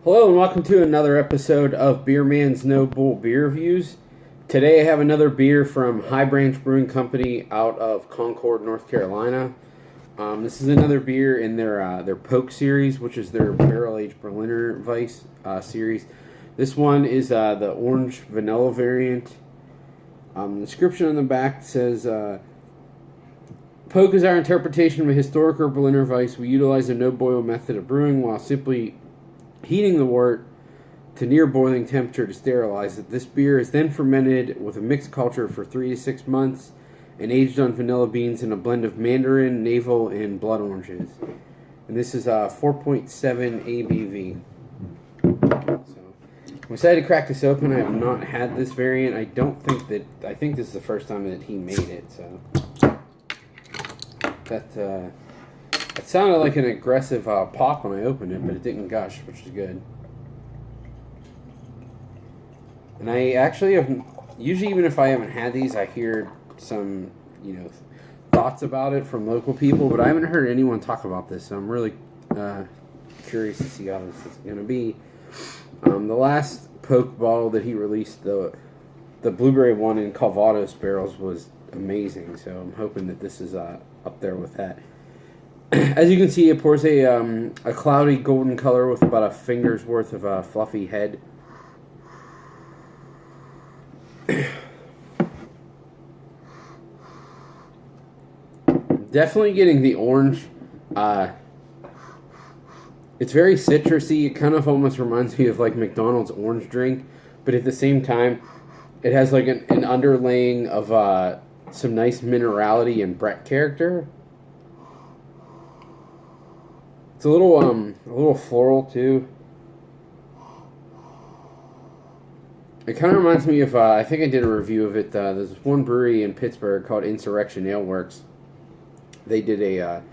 Hello and welcome to another episode of Beer Man's No Bull Beer Reviews. Today I have another beer from High Branch Brewing Company out of Concord, North Carolina. This is another beer in their Poke series, which is their barrel-aged Berliner Weiss series. This one is the orange vanilla variant. The description on the back says, Poke is our interpretation of a historical Berliner Weiss. We utilize a no-boil method of brewing while simply heating the wort to near boiling temperature to sterilize it. This beer is then fermented with a mixed culture for 3 to 6 months and aged on vanilla beans in a blend of mandarin, navel, and blood oranges. And this is 4.7 ABV. So I'm excited to crack this open. I have not had this variant. I think this is the first time that he made it. So it sounded like an aggressive pop when I opened it, but it didn't gush, which is good. And I actually have, usually even if I haven't had these, I hear some, thoughts about it from local people, but I haven't heard anyone talk about this, so I'm really curious to see how this is going to be. The last Poke bottle that he released, the blueberry one in Calvados barrels, was amazing, so I'm hoping that this is up there with that. As you can see, it pours a cloudy golden color with about a finger's worth of a fluffy head. Definitely getting the orange. It's very citrusy. It kind of almost reminds me of like McDonald's orange drink, but at the same time, it has like an underlaying of some nice minerality and Brett character. It's a little floral too. It kind of reminds me of, I think I did a review of it. There's one brewery in Pittsburgh called Insurrection Ale Works. They did a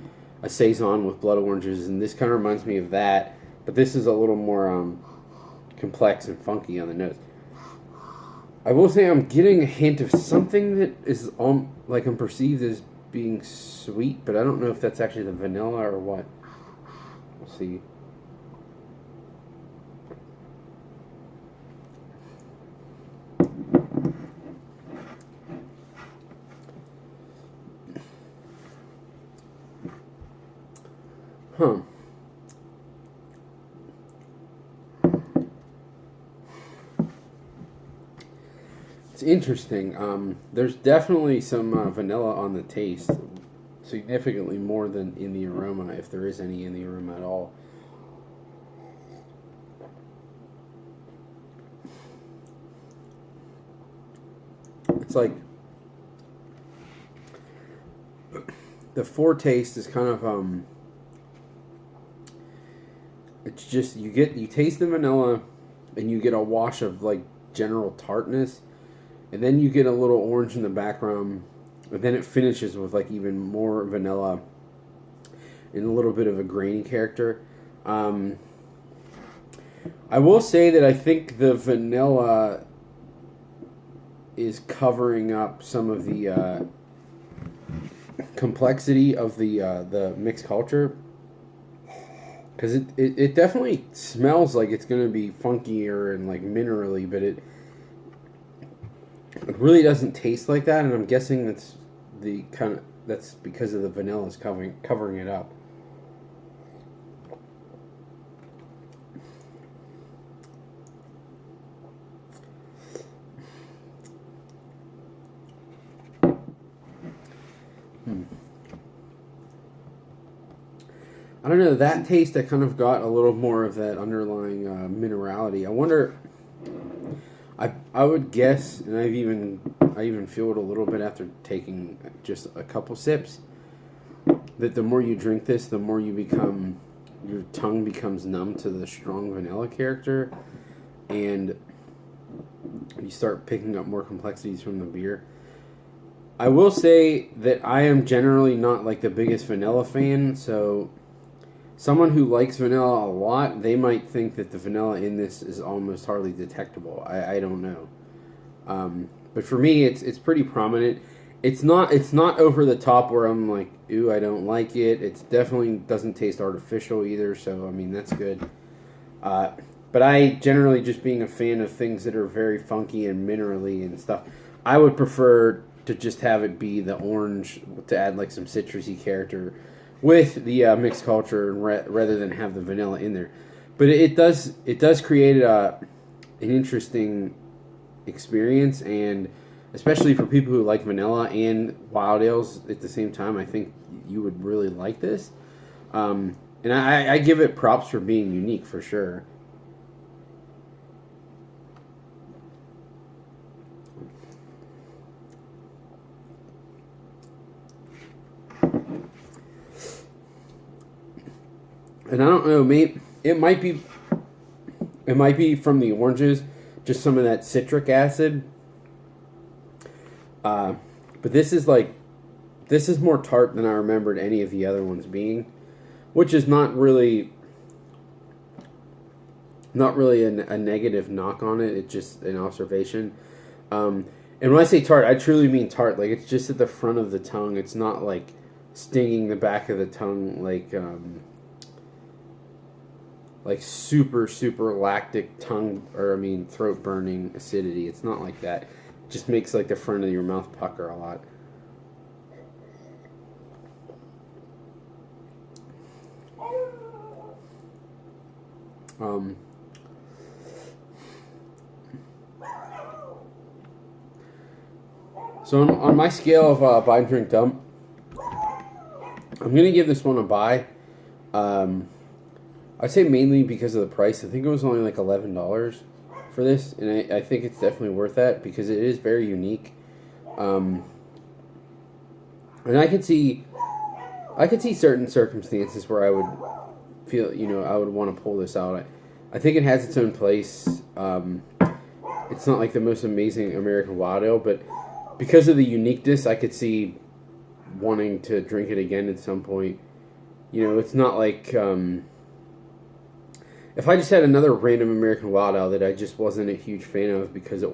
saison with blood oranges, and this kind of reminds me of that. But this is a little more complex and funky on the nose. I will say I'm getting a hint of something that is like I'm perceived as being sweet, but I don't know if that's actually the vanilla or what. We'll see. It's interesting. There's definitely some vanilla on the taste, significantly more than in the aroma, if there is any in the aroma at all. It's like the foretaste is kind of it's just you taste the vanilla and you get a wash of like general tartness, and then you get a little orange in the background, and then it finishes with like even more vanilla and a little bit of a grainy character. I will say that I think the vanilla is covering up some of the complexity of the mixed culture, because it definitely smells like it's going to be funkier and like minerally, but it really doesn't taste like that, and I'm guessing that's because of the vanilla is covering it up. I don't know, that taste, I kind of got a little more of that underlying minerality. I wonder, I would guess, and I even feel it a little bit after taking just a couple sips, that the more you drink this, the more your tongue becomes numb to the strong vanilla character, and you start picking up more complexities from the beer. I will say that I am generally not like the biggest vanilla fan, so someone who likes vanilla a lot, they might think that the vanilla in this is almost hardly detectable. I don't know. But for me, it's pretty prominent. It's not over the top where I'm like, ooh, I don't like it. It definitely doesn't taste artificial either, so I mean that's good. But I generally, just being a fan of things that are very funky and minerally and stuff, I would prefer to just have it be the orange to add like some citrusy character with the mixed culture rather than have the vanilla in there. But it does create an interesting experience, and especially for people who like vanilla and wild ales at the same time, I think you would really like this. And I give it props for being unique for sure. And I don't know, maybe it might be from the oranges, just some of that citric acid. But this is more tart than I remembered any of the other ones being, which is not really a negative knock on it. It's just an observation. And when I say tart, I truly mean tart. Like, it's just at the front of the tongue. It's not like stinging the back of the tongue, like super super lactic tongue, or I mean throat burning acidity. It's not like that. It just makes like the front of your mouth pucker a lot. Um, so on my scale of buy, drink, dump, I'm gonna give this one a buy. I say mainly because of the price. I think it was only like $11 for this, and I think it's definitely worth that because it is very unique. And I could see certain circumstances where I would feel, I would want to pull this out. I think it has its own place. It's not like the most amazing American wild ale, but because of the uniqueness, I could see wanting to drink it again at some point. It's not like if I just had another random American wild ale that I just wasn't a huge fan of because it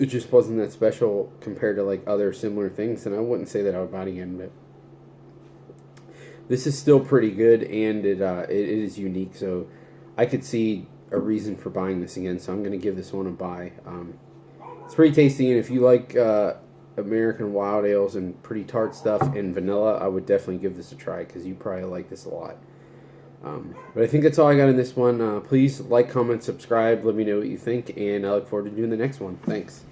just wasn't that special compared to like other similar things, then I wouldn't say that I would buy it again. But this is still pretty good, and it is unique, so I could see a reason for buying this again. So I'm going to give this one a buy. It's pretty tasty, and if you like American wild ales and pretty tart stuff and vanilla, I would definitely give this a try because you probably like this a lot. But I think that's all I got in this one. Please like, comment, subscribe. Let me know what you think, and I look forward to doing the next one. Thanks.